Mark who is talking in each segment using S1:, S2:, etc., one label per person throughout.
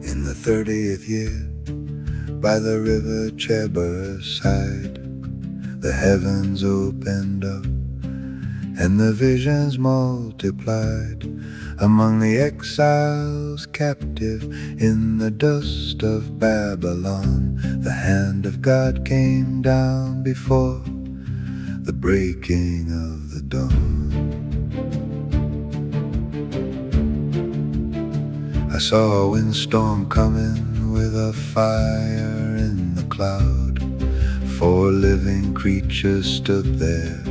S1: In the 30th year, by the river Chebar side, the heavens opened up, and the visions multiplied. Among the exiles captive in the dust of Babylon, the hand of God came down before the breaking of the dawn. I saw a windstorm coming with a fire in the cloud. 4 living creatures stood there,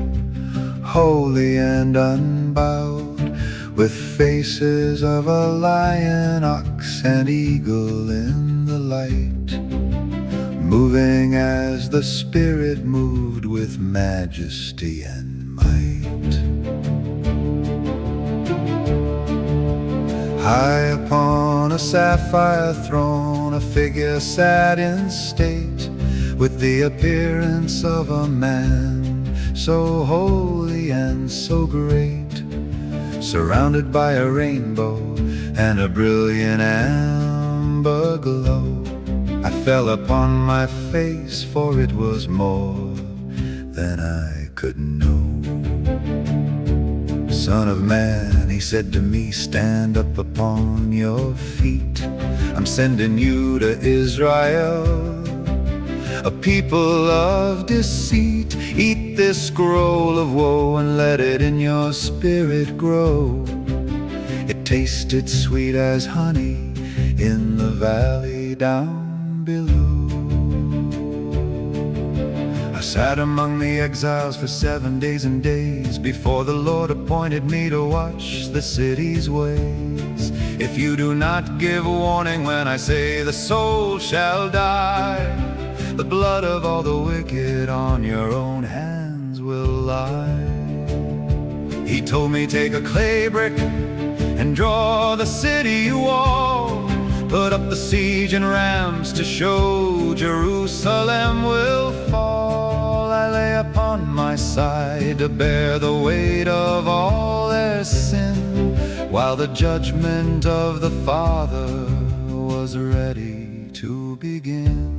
S1: holy and unbowed, with faces of a lion, ox, and eagle in the light, moving as the Spirit moved with majesty and might. High upon a sapphire throne, a figure sat in state, with the appearance of a man, so holy and so great, surrounded by a rainbow and a brilliant amber glow. I fell upon my face, for it was more than I could know. Son of man, he said to me, stand up upon your feet. I'm sending you to Israel, a people of deceit. Eat this scroll of woe and let it in your spirit grow. It tasted sweet as honey in the valley down below. I sat among the exiles for 7 days and days, before the Lord appointed me to watch the city's ways. If you do not give warning when I say the soul shall die, the blood of all the wicked on your own hands will lie. He told me, take a clay brick and draw the city wall. Put up the siege and rams to show Jerusalem will fall. I lay upon my side to bear the weight of all their sin, while the judgment of the Father was ready to begin.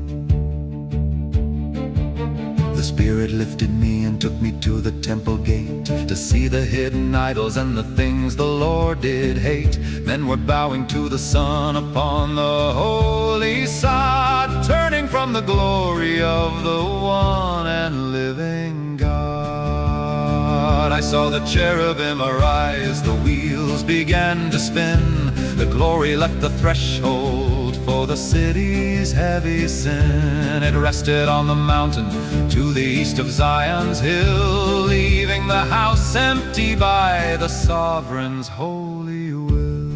S1: The Spirit lifted me and took me to the temple gate, to see the hidden idols and the things the Lord did hate. Men were bowing to the sun upon the holy sod, turning from the glory of the one and living God. I saw the cherubim arise, the wheels began to spin. The glory left the threshold for the city's heavy sin. It rested on the mountain to the east of Zion's hill, leaving the house empty by the sovereign's holy will.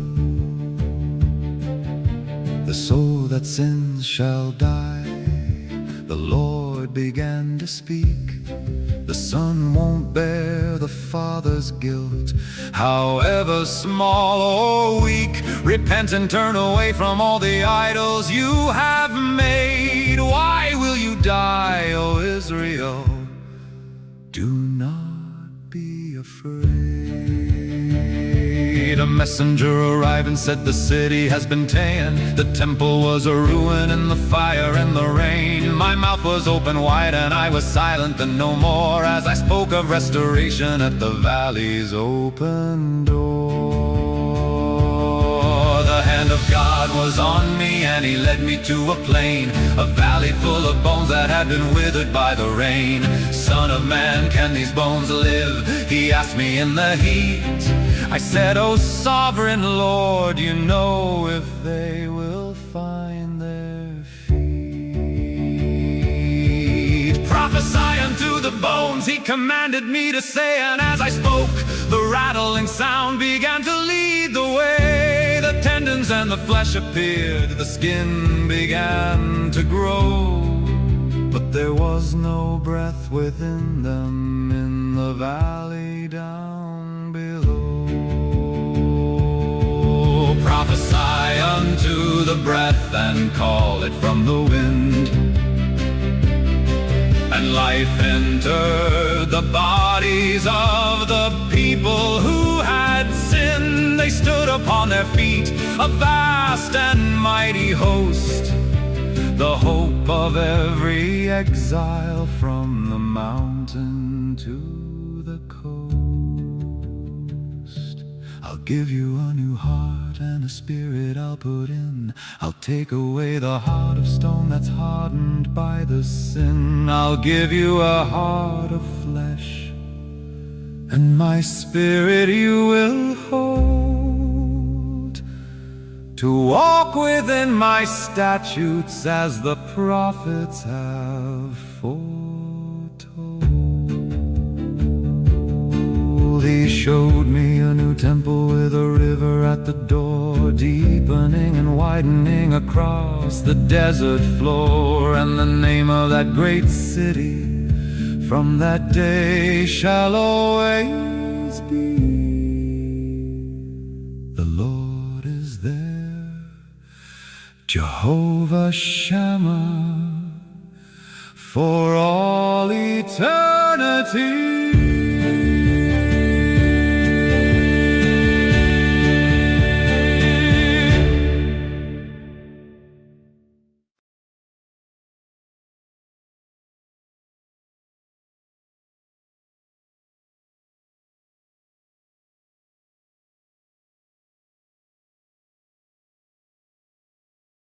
S1: The soul that sins shall die, the Lord began to speak. The Son won't bear the Father's guilt, however small or weak. Repent and turn away from all the idols you have made. Why will you die, O Israel? Do not be afraid. A messenger arrived and said the city has been ta'en. The temple was a ruin in the fire and the rain. My mouth was open wide and I was silent and no more, as I spoke of restoration at the valley's open door. The hand of God was on me and he led me to a plain, a valley full of bones that had been withered by the rain. Son of man, can these bones live? He asked me in the heat. I said, O sovereign Lord, you know if they will find their feet. Prophesy unto the bones, he commanded me to say, and as I spoke, the rattling sound began to lead the way. The tendons and the flesh appeared, the skin began to grow, but there was no breath within them in the valley down below. Prophesy unto the breath and call it from the wind, and life entered the body. bodies of the people who had sinned. They stood upon their feet, a vast and mighty host, the hope of every exile from the mountain to the coast. I'll give you a new heart and a spirit I'll put in. I'll take away the heart of stone that's hardened by the sin. I'll give you a heart of flesh, and my spirit you will hold, to walk within my statutes as the prophets have foretold. He showed me a new temple with a river at the door, deepening and widening across the desert floor. And the name of that great city from that day shall always be, the Lord is there, Jehovah Shammah, for all eternity.